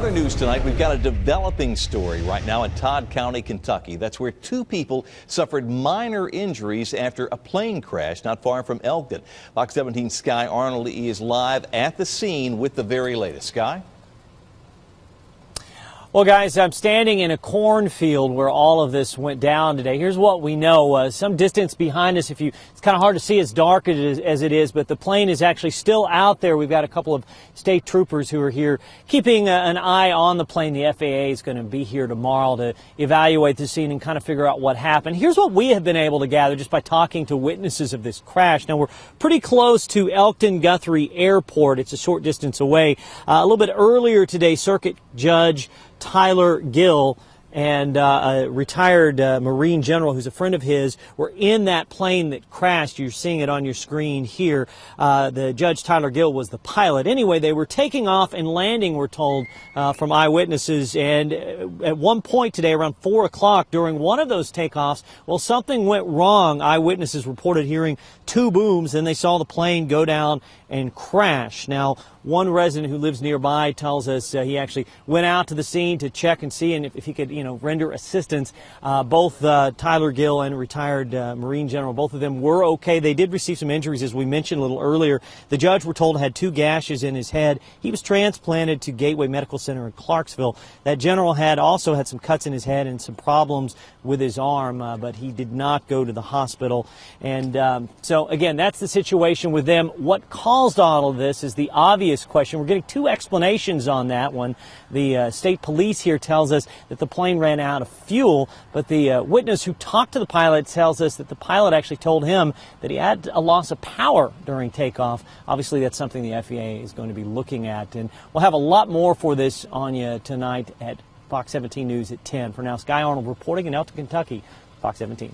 other news tonight, we've got a developing story right now in Todd County, Kentucky. That's where two people suffered minor injuries after a plane crash not far from Elkton. Fox 17's Sky Arnold is live at the scene with the very latest. Sky? Well, guys, I'm standing in a cornfield where all of this went down today. Here's what we know. Some distance behind us, it's kind of hard to see as dark as it is, but the plane is actually still out there. We've got a couple of state troopers who are here keeping an eye on the plane. The FAA is going to be here tomorrow to evaluate the scene and kind of figure out what happened. Here's what we have been able to gather just by talking to witnesses of this crash. Now, we're pretty close to Elkton Guthrie Airport. It's a short distance away. A little bit earlier today, Circuit Judge Tyler Gill and a retired Marine general who's a friend of his were in that plane that crashed. You're seeing it on your screen here. The Judge Tyler Gill was the pilot. Anyway, they were taking off and landing, we're told, from eyewitnesses. And at one point today, around 4 o'clock, during one of those takeoffs, well, something went wrong. Eyewitnesses reported hearing two booms, and they saw the plane go down and crash. Now, one resident who lives nearby tells us he actually went out to the scene to check and see and if he could, render assistance. Both Tyler Gill and retired Marine General, both of them were okay. They did receive some injuries, as we mentioned a little earlier. The judge, we're told, had 2 gashes in his head. He was transplanted to Gateway Medical Center in Clarksville. That general also had some cuts in his head and some problems with his arm, but he did not go to the hospital. And so, again, that's the situation with them. What caused all of this is the obvious question. We're getting 2 explanations on that one. The state police here tells us that the plane ran out of fuel, but the witness who talked to the pilot tells us that the pilot actually told him that he had a loss of power during takeoff. Obviously, that's something the FAA is going to be looking at, and we'll have a lot more for this on you tonight at Fox 17 News at 10. For now, Sky Arnold reporting in Elkton, Kentucky, Fox 17.